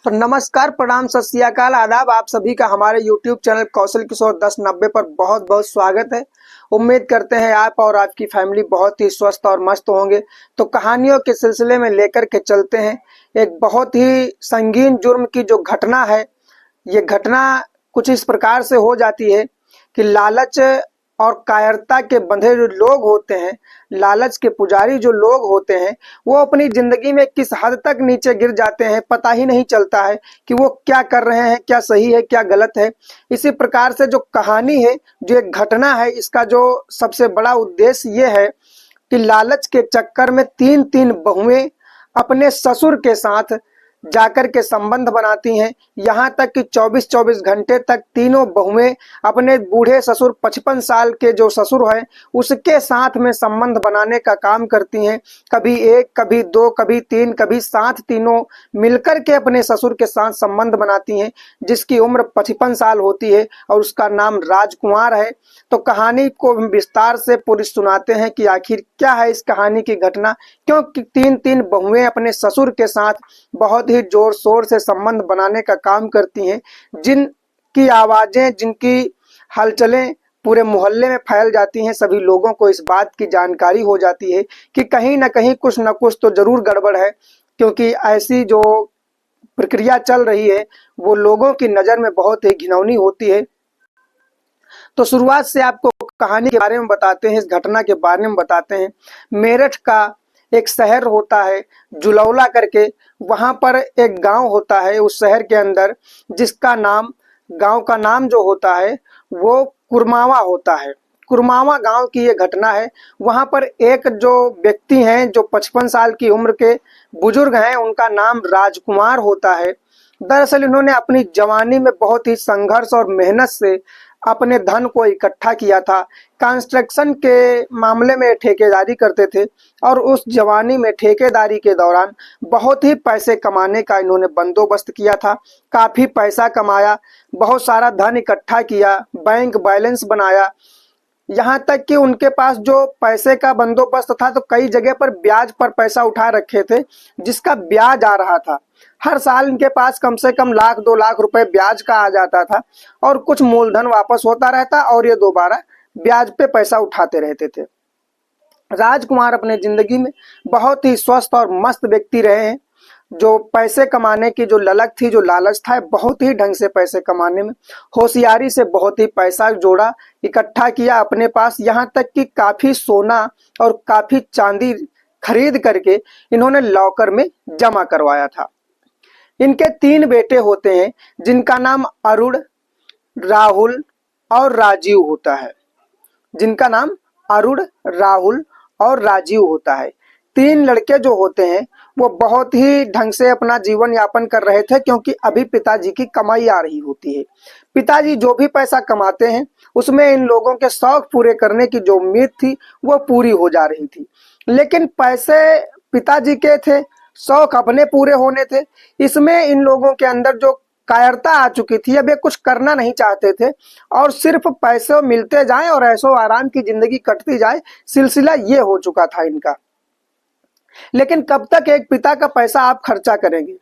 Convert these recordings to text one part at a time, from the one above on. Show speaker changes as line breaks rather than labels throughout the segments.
तो नमस्कार, प्रणाम, सत श्री अकाल, आदाब। आप सभी का हमारे YouTube चैनल कौशल किशोर 1090 पर बहुत बहुत स्वागत है। उम्मीद करते हैं आप और आपकी फैमिली बहुत ही स्वस्थ और मस्त होंगे। तो कहानियों के सिलसिले में लेकर के चलते हैं एक बहुत ही संगीन जुर्म की जो घटना है। ये घटना कुछ इस प्रकार से हो जाती है कि लालच और कायरता के बंधे जो लोग होते हैं, लालच के पुजारी जो लोग होते हैं, वो अपनी जिंदगी में किस हद तक नीचे गिर जाते हैं पता ही नहीं चलता है कि वो क्या कर रहे हैं, क्या सही है क्या गलत है। इसी प्रकार से जो कहानी है, जो एक घटना है, इसका जो सबसे बड़ा उद्देश्य ये है कि लालच के चक्कर में तीन तीन बहुएं अपने ससुर के साथ जाकर के संबंध बनाती हैं। यहाँ तक कि 24-24 घंटे तक तीनों बहुएं अपने बूढ़े ससुर 55 साल के जो ससुर हैं उसके साथ में संबंध बनाने का काम करती हैं। कभी एक, कभी दो, कभी तीन, कभी सात, तीनों मिलकर के अपने ससुर के साथ संबंध बनाती हैं, जिसकी उम्र 55 साल होती है और उसका नाम राजकुमार है। तो कहानी को विस्तार से पूरी सुनाते हैं कि आखिर क्या है इस कहानी की घटना, क्योंकि तीन तीन बहुएं अपने ससुर के साथ बहुत ही जोर शोर से संबंध बनाने का काम करती हैं, जिनकी आवाजें, जिनकी हलचलें पूरे मोहल्ले में फैल जाती हैं। सभी लोगों को इस बात की जानकारी हो जाती है कि कहीं ना कहीं कुछ न कुछ तो जरूर गड़बड़ है, क्योंकि ऐसी जो प्रक्रिया चल रही है वो लोगों की नजर में बहुत ही घिनौनी होती है। तो शुरुआत से आपको कहानी के बारे में बताते हैं, इस घटना के बारे में बताते हैं। मेरठ का एक शहर होता है जुलौला करके, वहां पर एक गांव होता है उस शहर के अंदर, जिसका नाम, गांव का नाम जो होता है वो कुरमावा होता है। कुरमावा गांव की ये घटना है। वहां पर एक जो व्यक्ति हैं जो 55 साल की उम्र के बुजुर्ग हैं, उनका नाम राजकुमार होता है। दरअसल इन्होंने अपनी जवानी में बहुत ही संघर्ष और मेहनत से अपने धन को इकट्ठा किया था। कंस्ट्रक्शन के मामले में ठेकेदारी करते थे और उस जवानी में ठेकेदारी के दौरान बहुत ही पैसे कमाने का इन्होंने बंदोबस्त किया था। काफी पैसा कमाया, बहुत सारा धन इकट्ठा किया, बैंक बैलेंस बनाया। यहाँ तक कि उनके पास जो पैसे का बंदोबस्त था तो कई जगह पर ब्याज पर पैसा उठा रखे थे, जिसका ब्याज आ रहा था। हर साल इनके पास कम से कम 1-2 लाख रुपए ब्याज का आ जाता था और कुछ मूलधन वापस होता रहता और ये दोबारा ब्याज पे पैसा उठाते रहते थे। राजकुमार अपने जिंदगी में बहुत ही स्वस्थ और मस्त व्यक्ति रहे हैं। जो पैसे कमाने की जो ललक थी, जो लालच था, बहुत ही ढंग से पैसे कमाने में होशियारी से बहुत ही पैसा जोड़ा, इकट्ठा किया अपने पास। यहाँ तक कि काफी सोना और काफी चांदी खरीद करके इन्होंने लॉकर में जमा करवाया था। इनके 3 बेटे होते हैं, जिनका नाम अरुण, राहुल और राजीव होता है। जिनका नाम अरुण, राहुल और राजीव होता है। 3 लड़के जो होते हैं वो बहुत ही ढंग से अपना जीवन यापन कर रहे थे, क्योंकि अभी पिताजी की कमाई आ रही होती है। पिताजी जो भी पैसा कमाते हैं उसमें इन लोगों के शौक पूरे करने की जो उम्मीद थी वो पूरी हो जा रही थी। लेकिन पैसे पिताजी के थे, शौक अपने पूरे होने थे। इसमें इन लोगों के अंदर जो कायरता आ चुकी थी, अब ये कुछ करना नहीं चाहते थे और सिर्फ पैसे मिलते जाएं और ऐशो आराम की जिंदगी कटती जाए, सिलसिला ये हो चुका था इनका। लेकिन कब तक एक पिता का पैसा आप खर्चा करेंगे?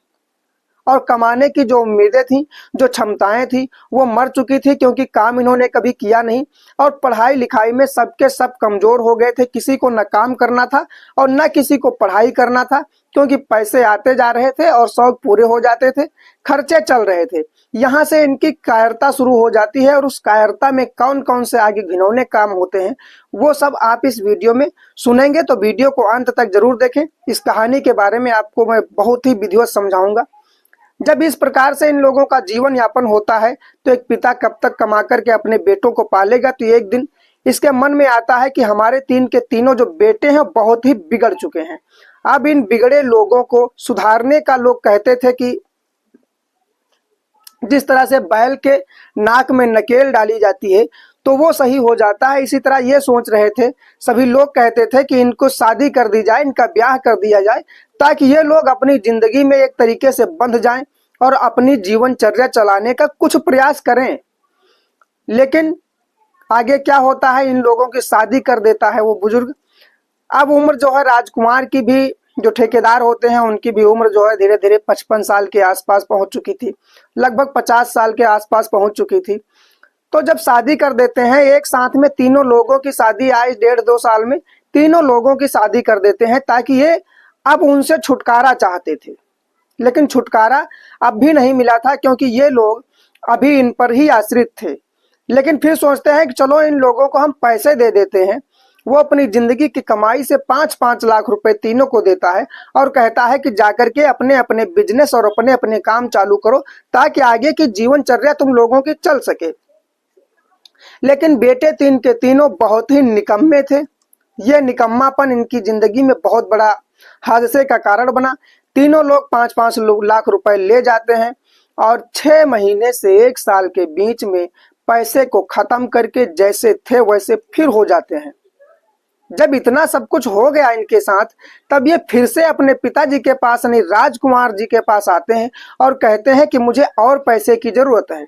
और कमाने की जो उम्मीदें थी, जो क्षमताएं थी, वो मर चुकी थी, क्योंकि काम इन्होंने कभी किया नहीं और पढ़ाई लिखाई में सबके सब कमजोर हो गए थे। किसी को न काम करना था और न किसी को पढ़ाई करना था, क्योंकि पैसे आते जा रहे थे और शौक पूरे हो जाते थे, खर्चे चल रहे थे। यहाँ से इनकी कायरता शुरू हो जाती है और उस कायरता में कौन कौन से आगे घिनौने काम होते हैं वो सब आप इस वीडियो में सुनेंगे। तो वीडियो को अंत तक जरूर देखें। इस कहानी के बारे में आपको मैं बहुत ही विधिवत समझाऊंगा। जब इस प्रकार से इन लोगों का जीवन यापन होता है तो एक पिता कब तक कमा करके अपने बेटों को पालेगा? तो एक दिन इसके मन में आता है कि हमारे 3 के तीनों जो बेटे हैं बहुत ही बिगड़ चुके हैं। अब इन बिगड़े लोगों को सुधारने का, लोग कहते थे कि जिस तरह से बैल के नाक में नकेल डाली जाती है तो वो सही हो जाता है, इसी तरह ये सोच रहे थे। सभी लोग कहते थे कि इनको शादी कर दी जाए, इनका ब्याह कर दिया जाए, ताकि ये लोग अपनी जिंदगी में एक तरीके से बंध जाएं और अपनी जीवनचर्या चलाने का कुछ प्रयास करें। लेकिन आगे क्या होता है, इन लोगों की शादी कर देता है वो बुजुर्ग। अब उम्र जो है राजकुमार की भी जो ठेकेदार होते हैं उनकी भी उम्र जो है धीरे धीरे 55 साल के आसपास पहुंच चुकी थी, लगभग 50 साल के आसपास पहुंच चुकी थी। तो जब शादी कर देते हैं एक साथ में, तीनों लोगों की शादी आई 1.5-2 साल में तीनों लोगों की शादी कर देते हैं, ताकि ये अब उनसे छुटकारा चाहते थे। लेकिन छुटकारा अब भी नहीं मिला था, क्योंकि ये लोग अभी इन पर ही आश्रित थे। लेकिन फिर सोचते हैं कि चलो इन लोगों को हम पैसे दे देते हैं। वो अपनी जिंदगी की कमाई से 5-5 लाख रुपए तीनों को देता है और कहता है कि जाकर के अपने अपने बिजनेस और अपने अपने काम चालू करो, ताकि आगे की जीवनचर्या तुम लोगों की चल सके। लेकिन बेटे तीन के तीनों बहुत ही निकम्मे थे। ये निकम्मापन इनकी जिंदगी में बहुत बड़ा हादसे का कारण बना। तीनों लोग 5-5 लाख रुपए ले जाते हैं और 6 महीने से 1 साल के बीच में पैसे को खत्म करके जैसे थे वैसे फिर हो जाते हैं। जब इतना सब कुछ हो गया इनके साथ, तब ये फिर से अपने पिताजी के पास यानी राजकुमार जी के पास आते हैं और कहते हैं कि मुझे और पैसे की जरूरत है।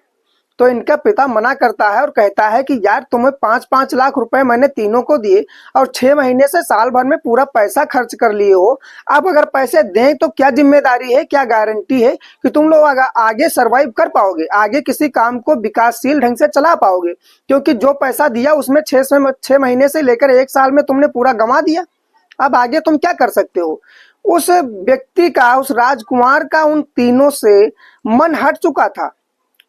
तो इनका पिता मना करता है और कहता है कि यार तुम्हें 5-5 लाख रुपए मैंने तीनों को दिए और 6 महीने से साल भर में पूरा पैसा खर्च कर लिए हो। अब अगर पैसे दें तो क्या जिम्मेदारी है, क्या गारंटी है कि तुम लोग आगे सरवाइव कर पाओगे, आगे किसी काम को विकासशील ढंग से चला पाओगे? क्योंकि जो पैसा दिया उसमें 6 महीने से लेकर 1 साल में तुमने पूरा गंवा दिया। अब आगे तुम क्या कर सकते हो? उस व्यक्ति का, उस राजकुमार का उन तीनों से मन हट चुका था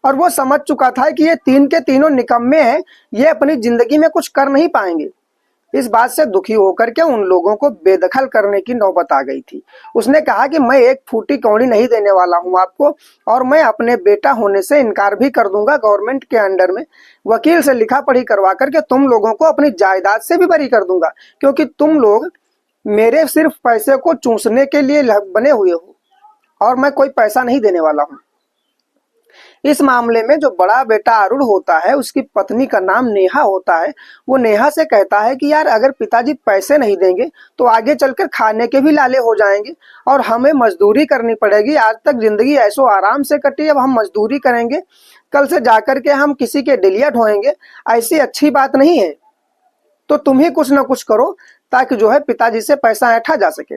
और वो समझ चुका था कि ये तीन के तीनों निकम्मे हैं, ये अपनी जिंदगी में कुछ कर नहीं पाएंगे। इस बात से दुखी होकर के उन लोगों को बेदखल करने की नौबत आ गई थी। उसने कहा कि मैं 1 फूटी कौड़ी नहीं देने वाला हूं आपको, और मैं अपने बेटा होने से इनकार भी कर दूंगा। गवर्नमेंट के अंडर में वकील से लिखा पढ़ी करवा करके तुम लोगों को अपनी जायदाद से भी बरी कर दूंगा, क्योंकि तुम लोग मेरे सिर्फ पैसे को चूसने के लिए बने हुए हो और मैं कोई पैसा नहीं देने वाला हूं। इस मामले में जो बड़ा बेटा अरुण होता है, उसकी पत्नी का नाम नेहा होता है। वो नेहा से कहता है कि यार अगर पिताजी पैसे नहीं देंगे तो आगे चलकर खाने के भी लाले हो जाएंगे और हमें मजदूरी करनी पड़ेगी। आज तक जिंदगी ऐसो आराम से कटी, अब हम मजदूरी करेंगे, कल से जाकर के हम किसी के डिलिया ढोएंगे, ऐसी अच्छी बात नहीं है। तो तुम ही कुछ ना कुछ करो ताकि जो है पिताजी से पैसा ऐंठा जा सके।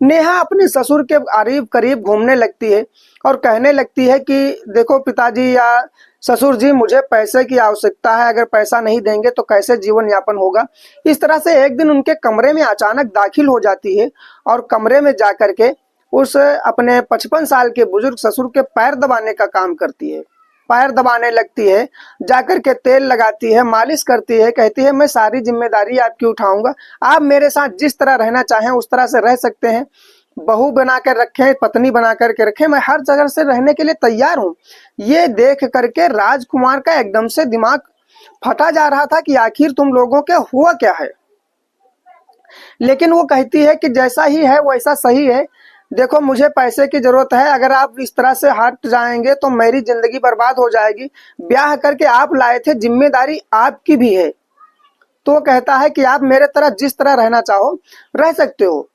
नेहा अपने ससुर के करीब करीब घूमने लगती है और कहने लगती है कि देखो पिताजी या ससुर जी, मुझे पैसे की आवश्यकता है, अगर पैसा नहीं देंगे तो कैसे जीवन यापन होगा। इस तरह से एक दिन उनके कमरे में अचानक दाखिल हो जाती है और कमरे में जाकर के उस अपने 55 साल के बुजुर्ग ससुर के पैर दबाने का काम करती है। पैर दबाने लगती है, जाकर के तेल लगाती है, मालिश करती है, कहती है मैं सारी जिम्मेदारी आपकी उठाऊंगा, आप मेरे साथ जिस तरह रहना चाहें उस तरह से रह सकते हैं, बहू बना कर रखें, पत्नी बना करके रखें, मैं हर जगह से रहने के लिए तैयार हूं। ये देख करके राजकुमार का एकदम से दिमाग फटा जा रहा था कि आखिर तुम लोगों के हुआ क्या है। लेकिन वो कहती है कि जैसा ही है वैसा सही है, देखो मुझे पैसे की जरूरत है, अगर आप इस तरह से हट जाएंगे तो मेरी जिंदगी बर्बाद हो जाएगी, ब्याह करके आप लाए थे, जिम्मेदारी आपकी भी है। तो वो कहता है कि आप मेरे तरह जिस तरह रहना चाहो रह सकते हो।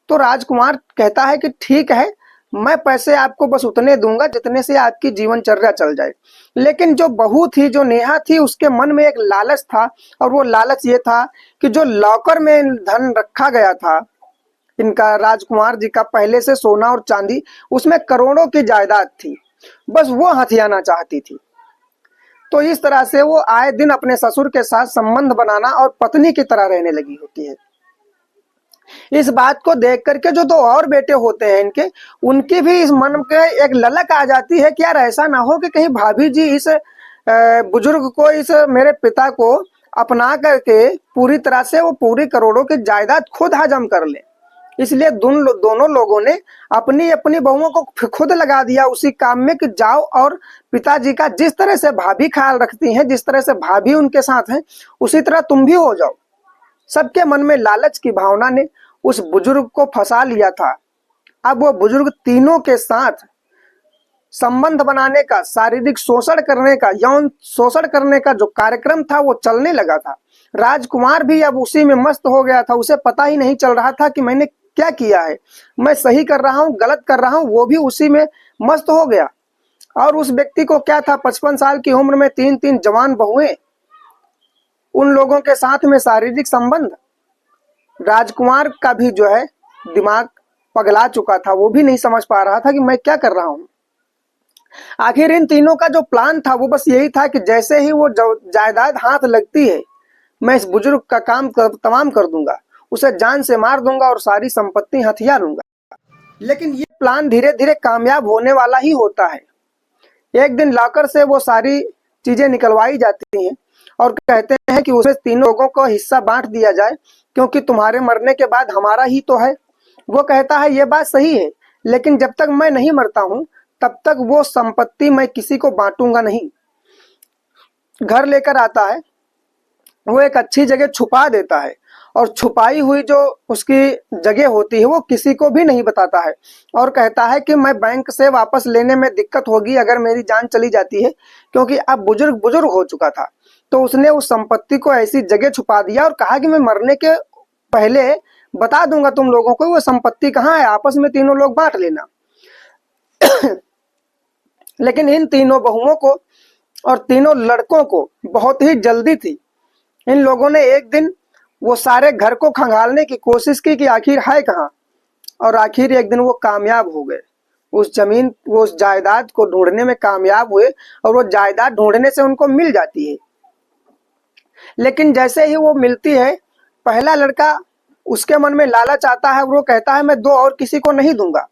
तो राजकुमार कहता है कि ठीक है, मैं पैसे आपको बस उतने दूंगा जितने से आपकी जीवनचर्या चल जाए। लेकिन जो बहू थी, जो नेहा थी, उसके मन में एक लालच था और वो लालच ये था कि जो लॉकर में धन रखा गया था इनका, राजकुमार जी का, पहले से सोना और चांदी, उसमें करोड़ों की जायदाद थी, बस वो हथियाना चाहती थी। तो इस तरह से वो आए दिन अपने ससुर के साथ संबंध बनाना और पत्नी की तरह रहने लगी होती है। इस बात को देख करके जो 2 और बेटे होते हैं इनके, उनकी भी इस मन के एक ललक आ जाती है कि यार ऐसा ना हो कि कहीं भाभी जी इस बुजुर्ग को, इस मेरे पिता को अपना करके पूरी तरह से वो पूरी करोड़ों की जायदाद खुद हजम कर ले। इसलिए दोनों लोगों ने अपनी अपनी बहुओं को खुद लगा दिया उसी काम में कि जाओ और पिताजी का जिस तरह से भाभी ख्याल रखती हैं, जिस तरह से भाभी उनके साथ हैं, उसी तरह तुम भी हो जाओ। सबके मन में लालच की भावना ने उस बुजुर्ग को फंसा लिया था। अब वो बुजुर्ग तीनों के साथ संबंध बनाने का, शारीरिक शोषण करने का, यौन शोषण करने का जो कार्यक्रम था वो चलने लगा था। राजकुमार भी अब उसी में मस्त हो गया था। उसे पता ही नहीं चल रहा था कि मैंने क्या किया है, मैं सही कर रहा हूँ, गलत कर रहा हूँ, वो भी उसी में मस्त हो गया। और उस व्यक्ति को क्या था, 55 साल की उम्र में 3-3 जवान बहुएं, उन लोगों के साथ में शारीरिक संबंध। राजकुमार का भी जो है दिमाग पगला चुका था, वो भी नहीं समझ पा रहा था कि मैं क्या कर रहा हूँ। आखिर इन तीनों का जो प्लान था वो बस यही था कि जैसे ही वो जायदाद हाथ लगती है, मैं इस बुजुर्ग का काम तमाम कर दूंगा, उसे जान से मार दूंगा और सारी संपत्ति हथिया लूंगा। लेकिन ये प्लान धीरे धीरे कामयाब होने वाला ही होता है। एक दिन लॉकर से वो सारी चीजें निकलवाई जाती हैं और कहते हैं कि उसे तीनों लोगों को हिस्सा बांट दिया जाए, क्योंकि तुम्हारे मरने के बाद हमारा ही तो है। वो कहता है ये बात सही है, लेकिन जब तक मैं नहीं मरता हूँ तब तक वो संपत्ति मैं किसी को बांटूंगा नहीं। घर लेकर आता है, वो एक अच्छी जगह छुपा देता है और छुपाई हुई जो उसकी जगह होती है वो किसी को भी नहीं बताता है और कहता है कि मैं बैंक से वापस लेने में दिक्कत होगी अगर मेरी जान चली जाती है, क्योंकि अब बुजुर्ग हो चुका था। तो उसने उस संपत्ति को ऐसी जगह छुपा दिया और कहा कि मैं मरने के पहले बता दूंगा तुम लोगों को वो संपत्ति कहाँ है, आपस में तीनों लोग बांट लेना। लेकिन इन तीनों बहुओं को और तीनों लड़कों को बहुत ही जल्दी थी। इन लोगों ने एक दिन वो सारे घर को खंगालने की कोशिश की कि आखिर है कहाँ, और आखिर एक दिन वो कामयाब हो गए। वो उस जायदाद को ढूंढने में कामयाब हुए और वो जायदाद ढूंढने से उनको मिल जाती है। लेकिन जैसे ही वो मिलती है, पहला लड़का, उसके मन में लालच आता है, वो कहता है मैं दो और किसी को नहीं दूंगा।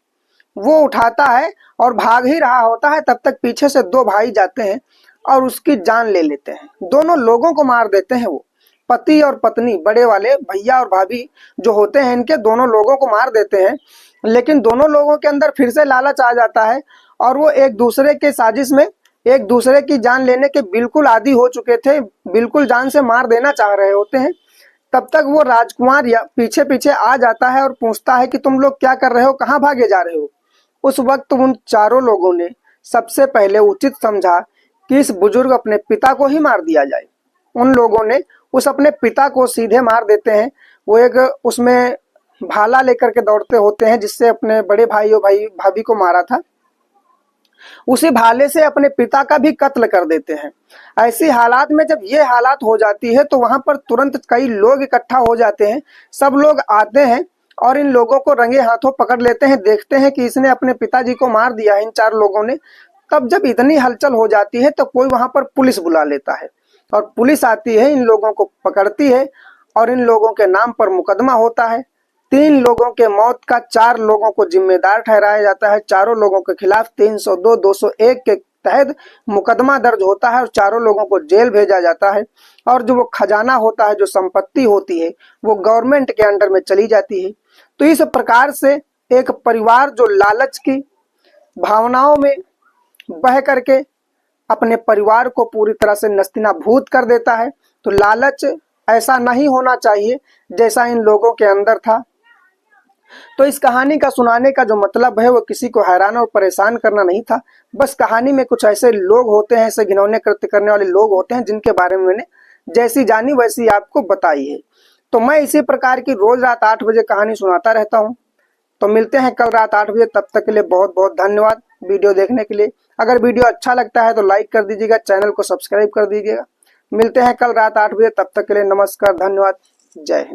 वो उठाता है और भाग ही रहा होता है, तब तक पीछे से दो भाई जाते हैं और उसकी जान ले लेते हैं। दोनों लोगों को मार देते हैं। वो पति और पत्नी, बड़े वाले भैया और भाभी जो होते हैं, इनके दोनों लोगों को मार देते हैं। लेकिन दोनों लोगों के अंदर फिर से लालच आ जाता है और वो एक दूसरे के साजिश में एक दूसरे की जान लेने के बिल्कुल आदी हो चुके थे, बिल्कुल जान से मार देना चाह रहे होते हैं। तब तक वो राजकुमार पीछे पीछे आ जाता है और पूछता है कि तुम लोग क्या कर रहे हो, कहाँ भागे जा रहे हो। उस वक्त उन चारों लोगों ने सबसे पहले उचित समझा कि इस बुजुर्ग अपने पिता को ही मार दिया जाए। उन लोगों ने उस अपने पिता को सीधे मार देते हैं। वो एक उसमें भाला लेकर के दौड़ते होते हैं जिससे अपने बड़े भाई और भाभी को मारा था, उसी भाले से अपने पिता का भी कत्ल कर देते हैं। ऐसी हालात में जब ये हालात हो जाती है तो वहां पर तुरंत कई लोग इकट्ठा हो जाते हैं। सब लोग आते हैं और इन लोगों को रंगे हाथों पकड़ लेते हैं, देखते हैं कि इसने अपने पिताजी को मार दिया है इन चार लोगों ने। तब जब इतनी हलचल हो जाती है तो कोई वहां पर पुलिस बुला लेता है और पुलिस आती है, इन लोगों को पकड़ती है और इन लोगों के नाम पर मुकदमा होता है। 3 लोगों के मौत का 4 लोगों को जिम्मेदार ठहराया जाता है। चारों लोगों के खिलाफ 302, 201 के तहत मुकदमा दर्ज होता है और चारों लोगों को जेल भेजा जाता है। और जो वो खजाना होता है, जो संपत्ति होती है, वो गवर्नमेंट के अंडर में चली जाती है। तो इस प्रकार से एक परिवार जो लालच की भावनाओं में बह करके अपने परिवार को पूरी तरह से नस्तिनाबूद कर देता है। तो लालच ऐसा नहीं होना चाहिए जैसा इन लोगों के अंदर था। तो इस कहानी का सुनाने का जो मतलब है वो किसी को हैरान और परेशान करना नहीं था। बस कहानी में कुछ ऐसे लोग होते हैं, ऐसे घिनौने कृत्य करने वाले लोग होते हैं, जिनके बारे में मैंने जैसी जानी वैसी आपको बताई है। तो मैं इसी प्रकार की रोज रात 8 बजे कहानी सुनाता रहता हूँ। तो मिलते हैं कल रात 8 बजे। तब तक के लिए बहुत बहुत धन्यवाद वीडियो देखने के लिए। अगर वीडियो अच्छा लगता है तो लाइक कर दीजिएगा, चैनल को सब्सक्राइब कर दीजिएगा। मिलते हैं कल रात 8 बजे। तब तक के लिए नमस्कार, धन्यवाद, जय हिंद।